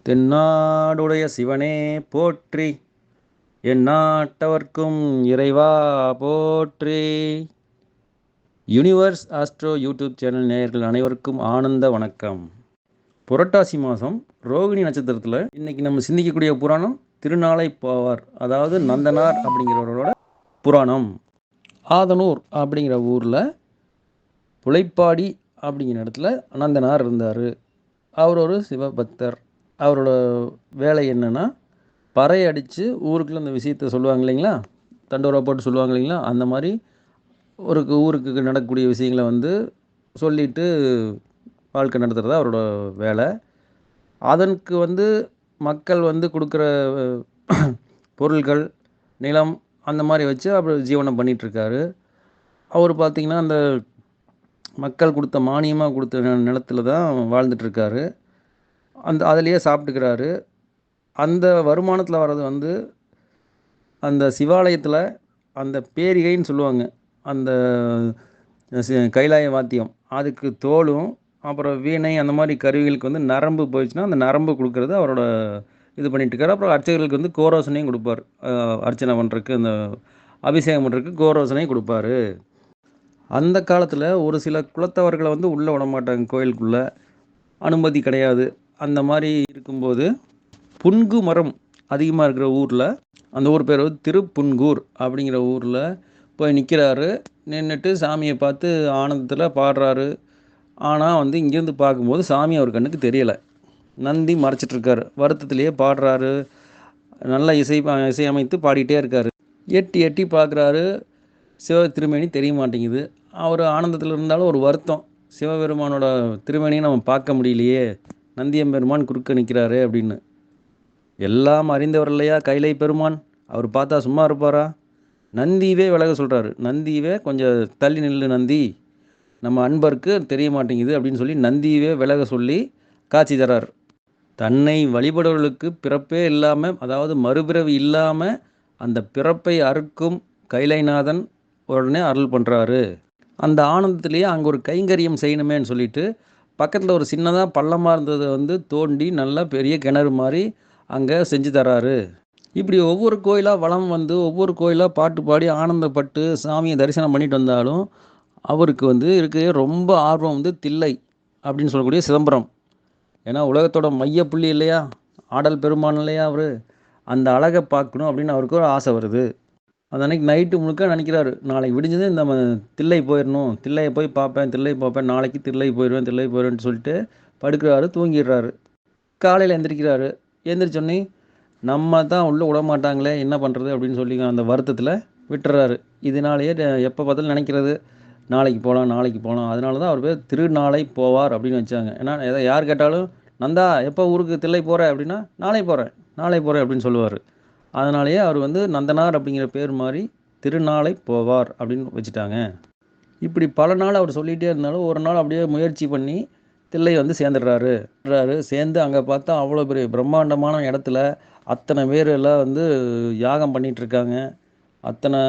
தென்னாடுடைய சிவனே போற்றி, எந்நாட்டவர்க்கும் இறைவா போற்றி. யூனிவர்ஸ் ஆஸ்ட்ரோ யூடியூப் சேனல் நேயர்கள் அனைவருக்கும் ஆனந்த வணக்கம். புரட்டாசி மாதம் ரோகிணி நட்சத்திரத்தில் இன்னைக்கு நம்ம சிந்திக்கக்கூடிய புராணம் திருநாளை போவார், அதாவது நந்தனார் அப்படிங்கிறவரோட புராணம். ஆதனூர் அப்படிங்கிற ஊரில் புலைப்பாடி அப்படிங்கிற இடத்துல நந்தனார் இருந்தார். அவர் ஒரு சிவபக்தர். அவரோட வேலை என்னென்னா, பறை அடித்து ஊருக்குள்ள அந்த விஷயத்த சொல்லுவாங்க இல்லைங்களா, தண்டோரா போட்டு சொல்லுவாங்க இல்லைங்களா, அந்த மாதிரி ஊருக்கு நடக்கக்கூடிய விஷயங்களை வந்து சொல்லிட்டு வாழ்க்கை நடத்துகிறது அவரோட வேலை. அதற்கு வந்து மக்கள் வந்து கொடுக்குற பொருட்கள், நிலம் அந்த மாதிரி வச்சு அவர் ஜீவனம் பண்ணிகிட்ருக்காரு. அவர் பார்த்திங்கன்னா அந்த மக்கள் கொடுத்த மானியமாக கொடுத்த நிலத்தில் தான் வாழ்ந்துட்டுருக்காரு. அதிலேயே சாப்பிட்டுக்கிறாரு. அந்த வருமானத்தில் வர்றது வந்து அந்த சிவாலயத்தில் அந்த பேரிகைன்னு சொல்லுவாங்க, அந்த கைலாய வாத்தியம், அதுக்கு தோலும் அப்புறம் வீணை அந்த மாதிரி கருவிகளுக்கு வந்து நரம்பு போயிடுச்சுன்னா அந்த நரம்பு கொடுக்கறது அவரோட இது பண்ணிட்டுருக்காரு. அப்புறம் அர்ச்சகர்களுக்கு வந்து கோரோசனையும் கொடுப்பார். அர்ச்சனை பண்ணுறதுக்கு, அந்த அபிஷேகம் பண்ணுறதுக்கு கோரோசனையும் கொடுப்பாரு. அந்த காலத்தில் ஒரு சில குலத்தவர்களை வந்து உள்ளே விட மாட்டாங்க, கோயிலுக்குள்ளே அனுமதி கிடையாது. அந்த மாதிரி இருக்கும்போது புன்கு மரம் அதிகமாக இருக்கிற ஊரில், அந்த ஊர் பேர் வந்து திருப்புன்கூர் அப்படிங்கிற ஊரில் போய் நிற்கிறாரு. நின்றுட்டு சாமியை பார்த்து ஆனந்தத்தில் பாடுறாரு. ஆனால் வந்து இங்கேருந்து பார்க்கும்போது சாமி அவர் கண்ணுக்கு தெரியலை. நந்தி மறைச்சிட்ருக்காரு. வருத்தத்திலேயே பாடுறாரு. நல்லா இசையமைத்து பாடிட்டே இருக்கார். எட்டி எட்டி பார்க்குறாரு, சிவ திருமேனி தெரிய மாட்டேங்குது. அவர் ஆனந்தத்தில் இருந்தாலும் ஒரு வருத்தம், சிவபெருமானோட திருமேனியை நம்ம பார்க்க முடியலையே, நந்தியம்பெருமான் குறுக்க நிற்கிறாரு அப்படின்னு. எல்லாம் அறிந்தவர் இல்லையா கைலை பெருமான், அவர் பார்த்தா சும்மா இருப்பாரா? நந்தியவே விலக சொல்கிறாரு. நந்தியவே கொஞ்சம் தள்ளி நில்லு நந்தி, நம்ம அன்பருக்கு தெரிய மாட்டேங்குது அப்படின்னு சொல்லி நந்தியவே விலக சொல்லி காட்சி தரார். தன்னை வழிபடுவர்களுக்கு பிறப்பே இல்லாமல், அதாவது மறுபிறவி இல்லாமல் அந்த பிறப்பை அறுக்கும் கைலைநாதன் உடனே அருள் பண்ணுறாரு. அந்த ஆனந்தத்திலேயே அங்கே ஒரு கைங்கரியம் செய்யணுமேன்னு சொல்லிட்டு பக்கத்தில் ஒரு சின்னதாக பள்ளமாக இருந்ததை வந்து தோண்டி நல்லா பெரிய கிணறு மாதிரி அங்கே செஞ்சு தராரு. இப்படி ஒவ்வொரு கோயிலாக வலம் வந்து ஒவ்வொரு கோயிலாக பாட்டு பாடி ஆனந்தப்பட்டு சாமியை தரிசனம் பண்ணிட்டு வந்தாலும் அவருக்கு வந்து இருக்க ரொம்ப ஆர்வம் வந்து தில்லை அப்படின்னு சொல்லக்கூடிய சிதம்பரம். ஏன்னா உலகத்தோட மையப்புள்ளி இல்லையா, ஆடல் பெருமான் இல்லையா அவர், அந்த அழகை பார்க்கணும் அப்படின்னு அவருக்கு ஒரு ஆசை வருது. அந்த அன்னைக்கு நைட்டு முழுக்க நினைக்கிறாரு, நாளைக்கு விடிஞ்சது நம்ம தில்லை போயிடணும், தில்லையை போய் பார்ப்பேன், தில்லை பார்ப்பேன், நாளைக்கு தில்லை போயிடுவேன்னு சொல்லிட்டு படுக்கிறாரு, தூங்கிடுறாரு. காலையில் எந்திரிக்கிறாரு. எந்திரிச்சோன்னே நம்ம தான் உள்ளே விட மாட்டாங்களே, என்ன பண்ணுறது அப்படின்னு சொல்லி அந்த வருத்தத்தில் விட்டுறாரு. இதனாலேயே எப்போ பார்த்தாலும் நினைக்கிறது, நாளைக்கு போகலாம். அதனால தான் அவர் பேர் திருநாளை போவார் அப்படின்னு வச்சாங்க. ஏன்னா யார் கேட்டாலும் நந்தா எப்போ ஊருக்கு தில்லை போகிற அப்படின்னா நாளை போகிறேன் அப்படின்னு சொல்லுவார். அதனாலேயே அவர் வந்து நந்தனார் அப்படிங்கிற பேர் மாதிரி திருநாளை போவார் அப்படின்னு வச்சுட்டாங்க. இப்படி பல நாள் அவர் சொல்லிகிட்டே இருந்தாலும் ஒரு நாள் அப்படியே முயற்சி பண்ணி தில்லை வந்து சேர்ந்துடுறாரு. சேர்ந்து அங்கே பார்த்தா அவ்வளோ பெரிய பிரம்மாண்டமான இடத்துல அத்தனை பேர் எல்லாம் வந்து யாகம் பண்ணிகிட்ருக்காங்க. அத்தனை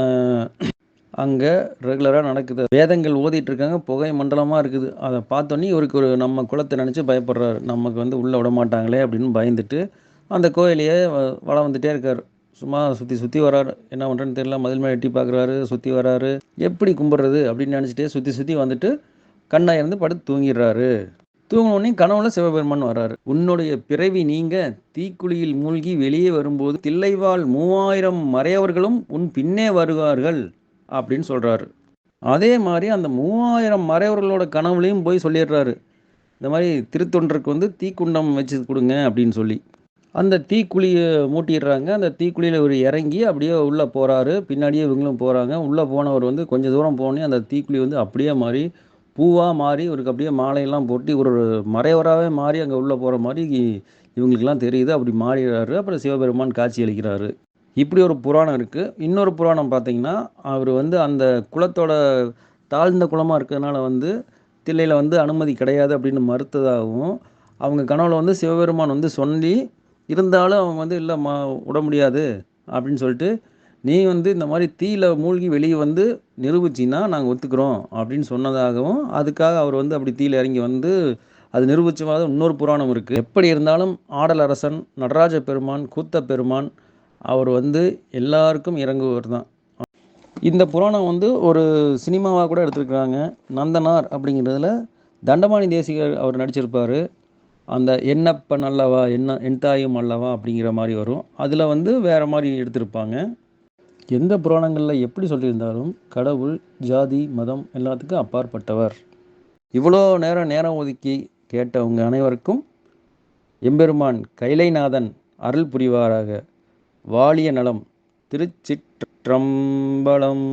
அங்கே ரெகுலராக நடக்குது. வேதங்கள் ஓதிட்டுருக்காங்க, புகை மண்டலமாக இருக்குது. அதை பார்த்தோன்னே இவருக்கு ஒரு நம்ம குலத்தை நினச்சி பயப்படுறாரு. நமக்கு வந்து உள்ளே விட மாட்டாங்களே அப்படின்னு பயந்துட்டு அந்த கோயிலையே வளம் வந்துகிட்டே இருக்கார். சும்மா சுற்றி வராரு. என்ன பண்ணுறேன்னு தெரியல, மதில் மேலே எட்டி பார்க்குறாரு, சுற்றி வராரு. எப்படி கும்பிட்றது அப்படின்னு நினச்சிட்டே சுற்றி வந்துட்டு கண்ணை இருந்து படுத்து தூங்கிடுறாரு. தூங்கினோடனே கனவுல சிவபெருமான் வர்றாரு. உன்னுடைய பிறவி நீங்க தீக்குழியில் மூழ்கி வெளியே வரும்போது தில்லைவாழ் 3000 மறையவர்களும் உன் பின்னே வருவார்கள் அப்படின்னு சொல்கிறாரு. அதே மாதிரி அந்த 3000 மறையவர்களோட கனவுலையும் போய் சொல்லிடுறாரு, இந்த மாதிரி திருத்தொண்டருக்கு வந்து தீக்குண்டம் வச்சு கொடுங்க அப்படின்னு சொல்லி. அந்த தீக்குழியை மூட்டிடுறாங்க. அந்த தீக்குழியில் இவர் இறங்கி அப்படியே உள்ளே போகிறாரு. பின்னாடியே இவங்களும் போகிறாங்க. உள்ளே போனவர் வந்து கொஞ்சம் தூரம் போனே அந்த தீக்குழி வந்து அப்படியே மாறி பூவாக மாறி இவருக்கு அப்படியே மாலையெல்லாம் போட்டு ஒரு மறைவராகவே மாறி அங்கே உள்ளே போகிற மாதிரி இவங்களுக்கெல்லாம் தெரியுது. அப்படி மாறிடுறாரு. அப்புறம் சிவபெருமான் காட்சி அளிக்கிறாரு. இப்படி ஒரு புராணம் இருக்குது. இன்னொரு புராணம் பார்த்திங்கன்னா, அவர் வந்து அந்த குலத்தோட தாழ்ந்த குலமாக இருக்கிறதுனால வந்து தில்லையில் வந்து அனுமதி கிடையாது அப்படின்னு மறுத்ததாகவும், அவங்க கனவுல வந்து சிவபெருமான் வந்து சொல்லி இருந்தாலும் அவங்க வந்து இல்லை விட முடியாது அப்படின்னு சொல்லிட்டு, நீ வந்து இந்த மாதிரி தீயில மூழ்கி வெளியே வந்து நிரூபிச்சின்னா நாங்கள் ஒத்துக்கிறோம் அப்படின்னு சொன்னதாகவும், அதுக்காக அவர் வந்து அப்படி தீயில இறங்கி வந்து அது நிரூபிச்சவாத இன்னொரு புராணம் இருக்குது. எப்படி இருந்தாலும் ஆடல் அரசன் நடராஜ பெருமான் கூத்த பெருமான் அவர் எல்லாருக்கும் இறங்குவர் தான். இந்த புராணம் ஒரு சினிமாவாக கூட எடுத்திருக்கிறாங்க. நந்தனார் அப்படிங்கிறதுல தண்டபாணி தேசிகர் அவர் நடிச்சிருப்பார். அந்த என்னப்பன் அல்லவா என் தாயும் அல்லவா அப்படிங்கிற மாதிரி வரும். அதில் வேறு மாதிரி எடுத்திருப்பாங்க. எந்த புராணங்களில் எப்படி சொல்லியிருந்தாலும் கடவுள் ஜாதி மதம் எல்லாத்துக்கும் அப்பாற்பட்டவர். இவ்வளோ நேரம் ஒதுக்கி கேட்டவங்க அனைவருக்கும் எம்பெருமான் கைலைநாதன் அருள் புரிவாராக. வாழிய நலம். திருச்சிற்றம்பலம்.